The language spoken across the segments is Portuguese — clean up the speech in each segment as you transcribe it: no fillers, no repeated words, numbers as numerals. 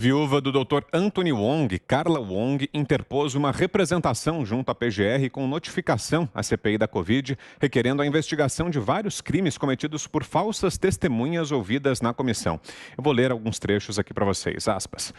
Viúva do Dr. Anthony Wong, Carla Wong, interpôs uma representação junto à PGR com notificação à CPI da Covid, requerendo a investigação de vários crimes cometidos por falsas testemunhas ouvidas na comissão. Eu vou ler alguns trechos aqui para vocês, aspas.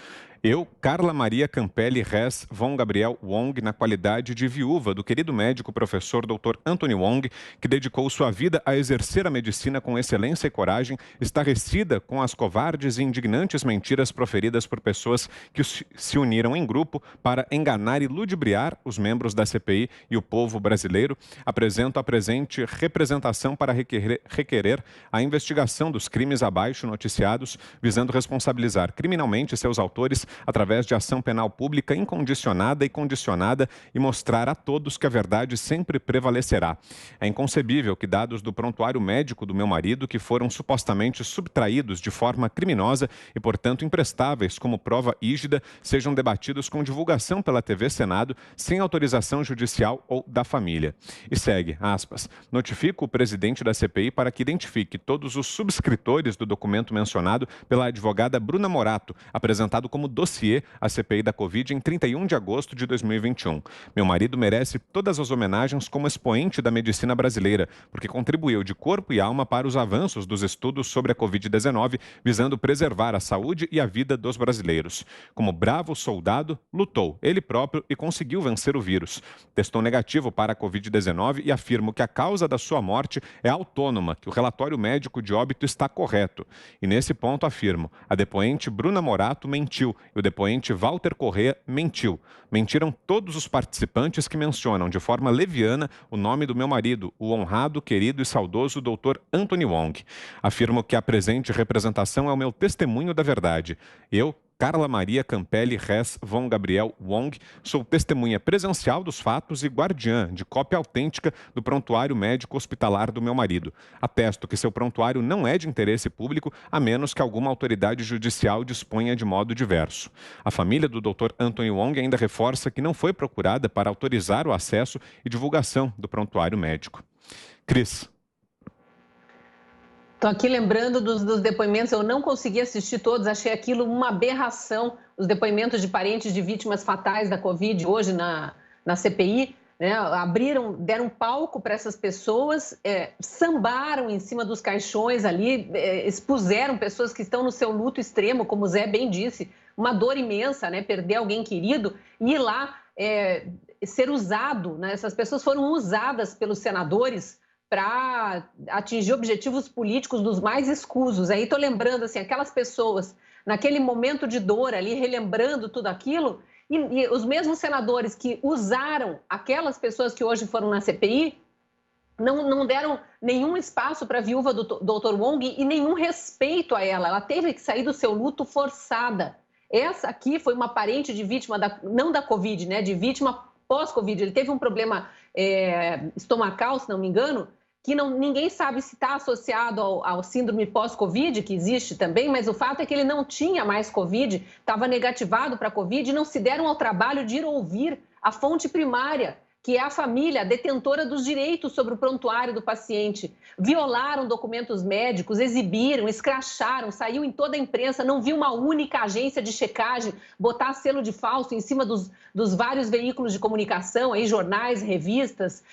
Eu, Carla Maria Campelli Rez von Gabriel Wong, na qualidade de viúva do querido médico professor Dr. Anthony Wong, que dedicou sua vida a exercer a medicina com excelência e coragem, estarrecida com as covardes e indignantes mentiras proferidas por pessoas que se uniram em grupo para enganar e ludibriar os membros da CPI e o povo brasileiro, apresento a presente representação para requerer a investigação dos crimes abaixo noticiados, visando responsabilizar criminalmente seus autores através de ação penal pública incondicionada e condicionada e mostrar a todos que a verdade sempre prevalecerá. É inconcebível que dados do prontuário médico do meu marido, que foram supostamente subtraídos de forma criminosa e, portanto, imprestáveis como prova rígida, sejam debatidos com divulgação pela TV Senado, sem autorização judicial ou da família. E segue, aspas, notifico o presidente da CPI para que identifique todos os subscritores do documento mencionado pela advogada Bruna Morato, apresentado como dossiê à CPI da Covid em 31 de agosto de 2021. Meu marido merece todas as homenagens como expoente da medicina brasileira, porque contribuiu de corpo e alma para os avanços dos estudos sobre a Covid-19, visando preservar a saúde e a vida dos brasileiros. Como bravo soldado, lutou ele próprio e conseguiu vencer o vírus. Testou negativo para a Covid-19 e afirmo que a causa da sua morte é autônoma, que o relatório médico de óbito está correto. E nesse ponto afirmo, a depoente Bruna Morato mentiu e o depoente Walter Corrêa mentiu. Mentiram todos os participantes que mencionam de forma leviana o nome do meu marido, o honrado, querido e saudoso Dr. Anthony Wong. Afirmo que a presente representação é o meu testemunho da verdade. Eu, Carla Maria Campelli Rez von Gabriel Wong, sou testemunha presencial dos fatos e guardiã de cópia autêntica do prontuário médico hospitalar do meu marido. Atesto que seu prontuário não é de interesse público, a menos que alguma autoridade judicial disponha de modo diverso. A família do Dr. Anthony Wong ainda reforça que não foi procurada para autorizar o acesso e divulgação do prontuário médico. Cris. Estou aqui lembrando dos depoimentos, eu não consegui assistir todos, achei aquilo uma aberração, os depoimentos de parentes de vítimas fatais da Covid hoje na CPI, né? Deram palco para essas pessoas, sambaram em cima dos caixões ali, expuseram pessoas que estão no seu luto extremo, como o Zé bem disse, uma dor imensa, né? Perder alguém querido e ir lá ser usado, né? Essas pessoas foram usadas pelos senadores para atingir objetivos políticos dos mais escusos. Aí estou lembrando, assim, aquelas pessoas, naquele momento de dor ali, relembrando tudo aquilo, e os mesmos senadores que usaram aquelas pessoas que hoje foram na CPI, não deram nenhum espaço para a viúva do Dr. Wong e nenhum respeito a ela. Ela teve que sair do seu luto forçada. Essa aqui foi uma parente de vítima, não da Covid, né, de vítima pós-Covid. Ele teve um problema estomacal, se não me engano, que ninguém sabe se está associado ao síndrome pós-Covid, que existe também, mas o fato é que ele não tinha mais Covid, estava negativado para Covid e não se deram ao trabalho de ir ouvir a fonte primária, que é a família, a detentora dos direitos sobre o prontuário do paciente. Violaram documentos médicos, exibiram, escracharam, saiu em toda a imprensa, não vi uma única agência de checagem botar selo de falso em cima dos vários veículos de comunicação, aí, jornais, revistas,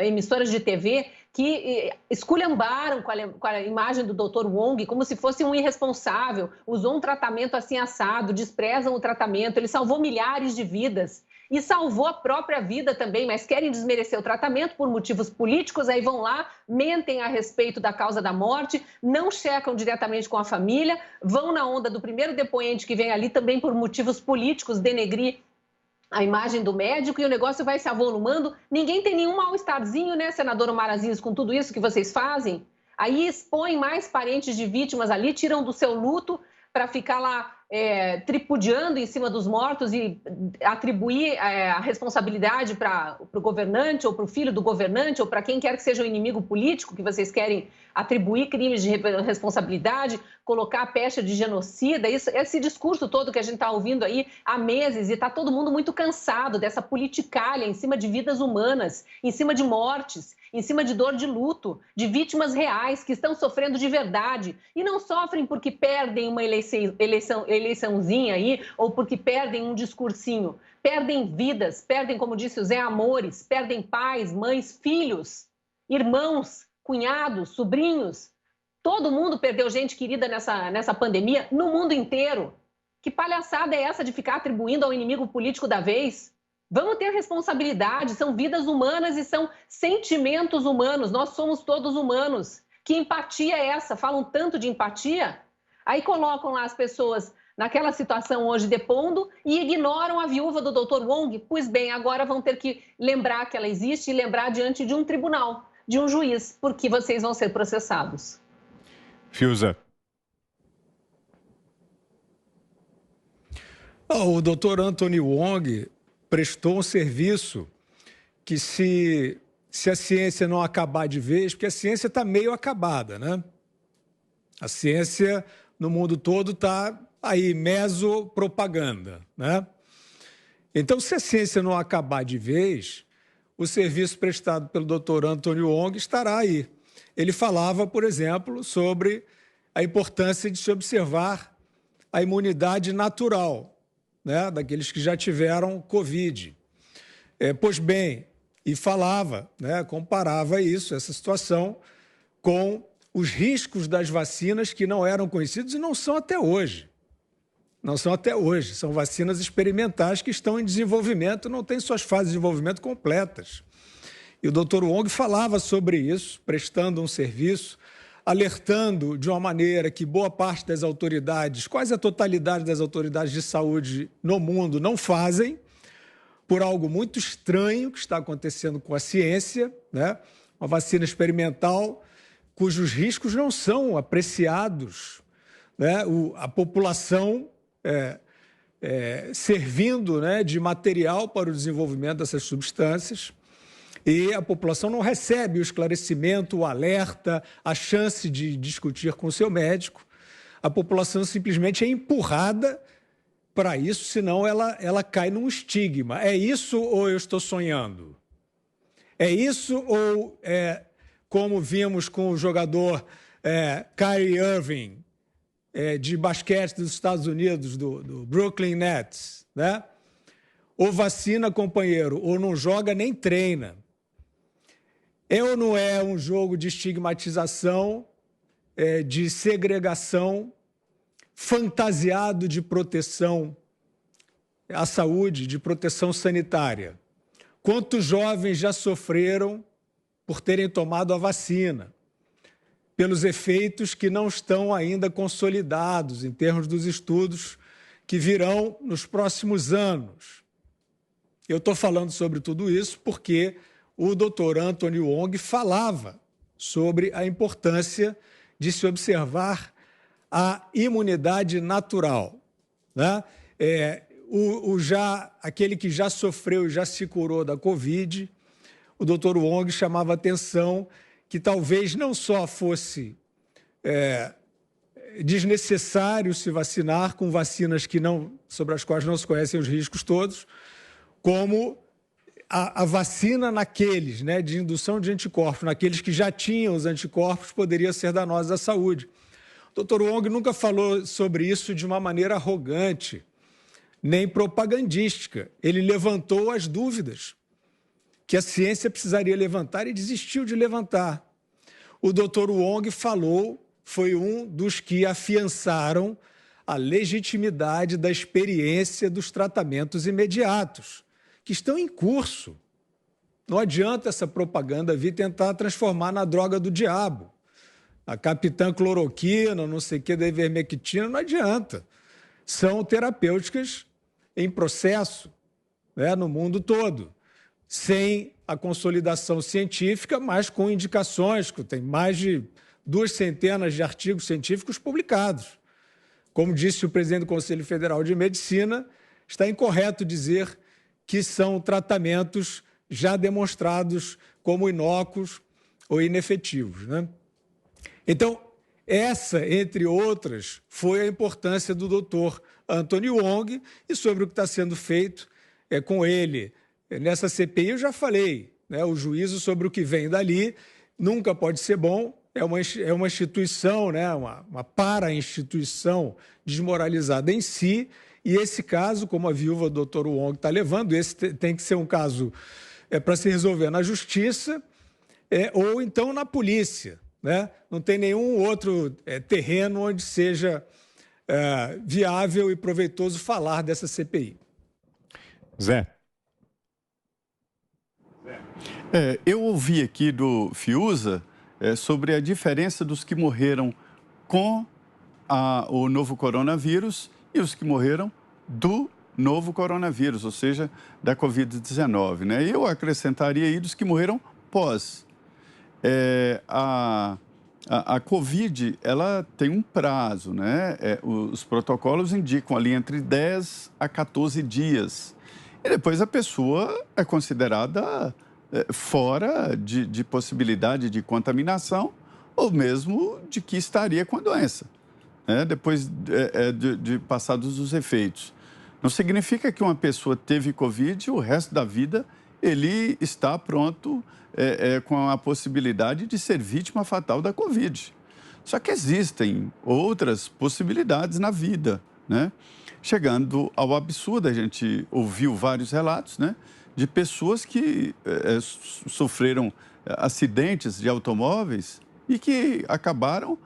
emissoras de TV, que esculhambaram com a imagem do Dr. Wong como se fosse um irresponsável, usou um tratamento assim assado, desprezam o tratamento, ele salvou milhares de vidas. E salvou a própria vida também, mas querem desmerecer o tratamento por motivos políticos, aí vão lá, mentem a respeito da causa da morte, não checam diretamente com a família, vão na onda do primeiro depoente que vem ali também por motivos políticos, denegrir a imagem do médico e o negócio vai se avolumando. Ninguém tem nenhum mal-estarzinho, né, senador Omar Aziz, com tudo isso que vocês fazem? Aí expõem mais parentes de vítimas ali, tiram do seu luto para ficar lá tripudiando em cima dos mortos e atribuir a responsabilidade para o governante ou para o filho do governante ou para quem quer que seja o inimigo político que vocês querem atribuir crimes de responsabilidade, colocar a pecha de genocida, esse discurso todo que a gente está ouvindo aí há meses e está todo mundo muito cansado dessa politicalha em cima de vidas humanas, em cima de mortes. em cima de dor de luto, de vítimas reais que estão sofrendo de verdade e não sofrem porque perdem uma eleiçãozinha aí ou porque perdem um discursinho. Perdem vidas, perdem, como disse o Zé, amores, perdem pais, mães, filhos, irmãos, cunhados, sobrinhos. Todo mundo perdeu gente querida nessa pandemia, no mundo inteiro. Que palhaçada é essa de ficar atribuindo ao inimigo político da vez? Vamos ter responsabilidade, são vidas humanas e são sentimentos humanos, nós somos todos humanos. Que empatia é essa? Falam tanto de empatia? Aí colocam lá as pessoas naquela situação hoje depondo e ignoram a viúva do Dr. Wong. Pois bem, agora vão ter que lembrar que ela existe e lembrar diante de um tribunal, de um juiz, porque vocês vão ser processados. Fiuza. O Dr. Anthony Wong prestou um serviço que se a ciência não acabar de vez, porque a ciência está meio acabada, né? A ciência no mundo todo está aí, mesopropaganda, né? Então, se a ciência não acabar de vez, o serviço prestado pelo Dr. Anthony Wong estará aí. Ele falava, por exemplo, sobre a importância de se observar a imunidade natural, né, daqueles que já tiveram Covid. Pois bem, e falava, né, comparava isso, essa situação, com os riscos das vacinas que não eram conhecidos e não são até hoje. Não são até hoje. São vacinas experimentais que estão em desenvolvimento, não têm suas fases de desenvolvimento completas. E o Dr. Wong falava sobre isso, prestando um serviço, alertando de uma maneira que boa parte das autoridades, quase a totalidade das autoridades de saúde no mundo não fazem, por algo muito estranho que está acontecendo com a ciência, né? Uma vacina experimental cujos riscos não são apreciados, né? A população servindo, né, de material para o desenvolvimento dessas substâncias. E a população não recebe o esclarecimento, o alerta, a chance de discutir com o seu médico. A população simplesmente é empurrada para isso, senão ela cai num estigma. É isso ou eu estou sonhando? É isso ou, como vimos com o jogador Kyrie Irving, de basquete dos Estados Unidos, do Brooklyn Nets, né? Ou vacina, companheiro, ou não joga nem treina. É ou não é um jogo de estigmatização, de segregação, fantasiado de proteção à saúde, de proteção sanitária? Quantos jovens já sofreram por terem tomado a vacina, pelos efeitos que não estão ainda consolidados em termos dos estudos que virão nos próximos anos? Eu estou falando sobre tudo isso porque o Dr. Anthony Wong falava sobre a importância de se observar a imunidade natural, né? Aquele que já sofreu e já se curou da Covid, o Dr. Wong chamava atenção que talvez não só fosse desnecessário se vacinar com vacinas sobre as quais não se conhecem os riscos todos, como a vacina naqueles, né, de indução de anticorpos, naqueles que já tinham os anticorpos, poderia ser danosa à saúde. O Dr. Wong nunca falou sobre isso de uma maneira arrogante, nem propagandística. Ele levantou as dúvidas que a ciência precisaria levantar e desistiu de levantar. O Dr. Wong foi um dos que afiançaram a legitimidade da experiência dos tratamentos imediatos, que estão em curso. Não adianta essa propaganda vir tentar transformar na droga do diabo. A capitã cloroquina, não sei o que, da ivermectina, não adianta. São terapêuticas em processo, né, no mundo todo, sem a consolidação científica, mas com indicações, que tem mais de 2 centenas de artigos científicos publicados. Como disse o presidente do Conselho Federal de Medicina, está incorreto dizer que são tratamentos já demonstrados como inócuos ou inefetivos, né? Então, essa, entre outras, foi a importância do Dr. Anthony Wong e sobre o que está sendo feito com ele. Nessa CPI eu já falei, né? O juízo sobre o que vem dali nunca pode ser bom. É uma instituição, né? Uma para-instituição desmoralizada em si. E esse caso, como a viúva do Dr. Wong está levando, esse tem que ser um caso para se resolver na justiça ou então na polícia, né? Não tem nenhum outro terreno onde seja viável e proveitoso falar dessa CPI. Zé. Eu ouvi aqui do Fiuza sobre a diferença dos que morreram com o novo coronavírus e os que morreram do novo coronavírus, ou seja, da Covid-19, né? Eu acrescentaria aí dos que morreram pós. A Covid, ela tem um prazo, né? Os protocolos indicam ali entre 10 a 14 dias. E depois a pessoa é considerada fora de possibilidade de contaminação ou mesmo de que estaria com a doença, né? Depois de passados os efeitos. Não significa que uma pessoa teve Covid e o resto da vida ele está pronto com a possibilidade de ser vítima fatal da Covid. Só que existem outras possibilidades na vida, né? Chegando ao absurdo, a gente ouviu vários relatos, né, de pessoas que sofreram acidentes de automóveis e que acabaram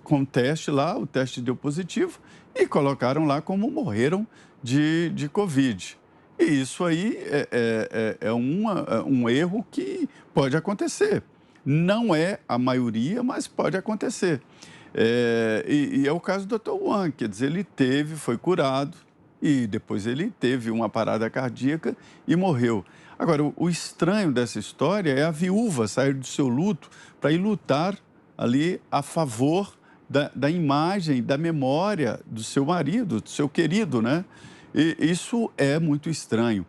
com o teste lá, o teste deu positivo e colocaram lá como morreram de Covid. E isso aí é um erro que pode acontecer. Não é a maioria, mas pode acontecer. E é o caso do Dr. Wong, quer dizer, ele foi curado e depois ele teve uma parada cardíaca e morreu. Agora, o estranho dessa história é a viúva sair do seu luto para ir lutar ali a favor da imagem, da memória do seu marido, do seu querido, né? E isso é muito estranho.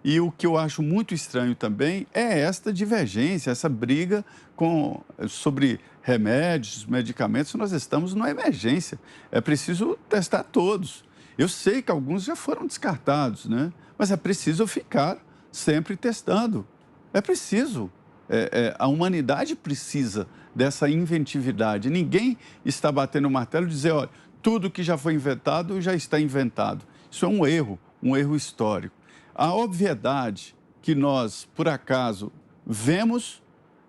E o que eu acho muito estranho também é esta divergência, essa briga sobre remédios, medicamentos. Nós estamos numa emergência. É preciso testar todos. Eu sei que alguns já foram descartados, né? Mas é preciso ficar sempre testando. É preciso. A humanidade precisa dessa inventividade. Ninguém está batendo o martelo e dizer, olha, tudo que já foi inventado já está inventado. Isso é um erro histórico. A obviedade que nós, por acaso, vemos,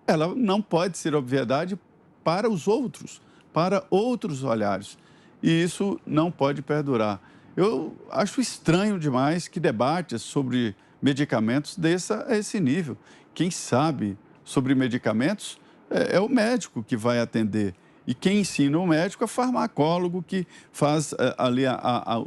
ela não pode ser obviedade para os outros, para outros olhares. E isso não pode perdurar. Eu acho estranho demais que debates sobre medicamentos desça a esse nível. Quem sabe sobre medicamentos é o médico que vai atender. E quem ensina o médico é o farmacólogo que faz ali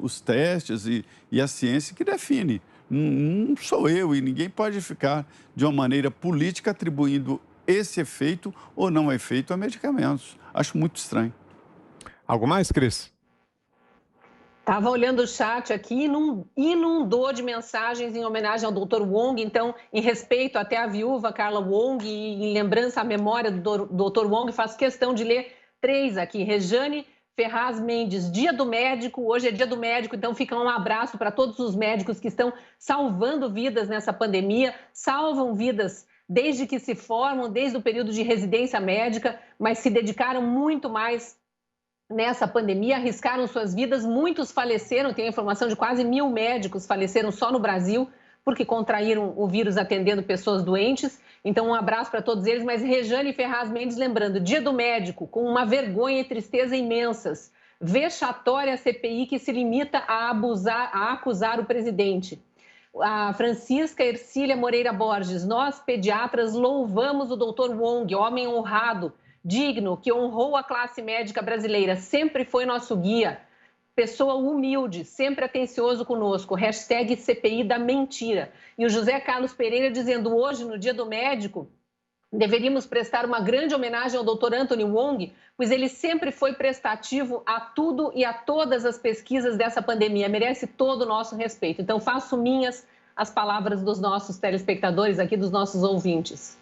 os testes e a ciência que define. Não sou eu e ninguém pode ficar de uma maneira política atribuindo esse efeito ou não efeito a medicamentos. Acho muito estranho. Algo mais, Cris? Estava olhando o chat aqui e inundou de mensagens em homenagem ao Dr. Wong. Então, em respeito até à viúva Carla Wong e em lembrança à memória do Dr. Wong, faço questão de ler 3 aqui. Rejane Ferraz Mendes, Dia do Médico. Hoje é Dia do Médico, então fica um abraço para todos os médicos que estão salvando vidas nessa pandemia, salvam vidas desde que se formam, desde o período de residência médica, mas se dedicaram muito mais nessa pandemia, arriscaram suas vidas, muitos faleceram, tem a informação de quase 1.000 médicos faleceram só no Brasil, porque contraíram o vírus atendendo pessoas doentes. Então, um abraço para todos eles. Mas Rejane Ferraz Mendes lembrando, Dia do Médico, com uma vergonha e tristeza imensas. Vexatória a CPI que se limita a acusar o presidente. A Francisca Ercília Moreira Borges, nós, pediatras, louvamos o Dr. Wong, homem honrado, digno, que honrou a classe médica brasileira, sempre foi nosso guia. Pessoa humilde, sempre atencioso conosco, hashtag CPI da mentira. E o José Carlos Pereira dizendo, hoje, no Dia do Médico, deveríamos prestar uma grande homenagem ao Dr. Anthony Wong, pois ele sempre foi prestativo a tudo e a todas as pesquisas dessa pandemia, merece todo o nosso respeito. Então, faço minhas as palavras dos nossos telespectadores aqui, dos nossos ouvintes.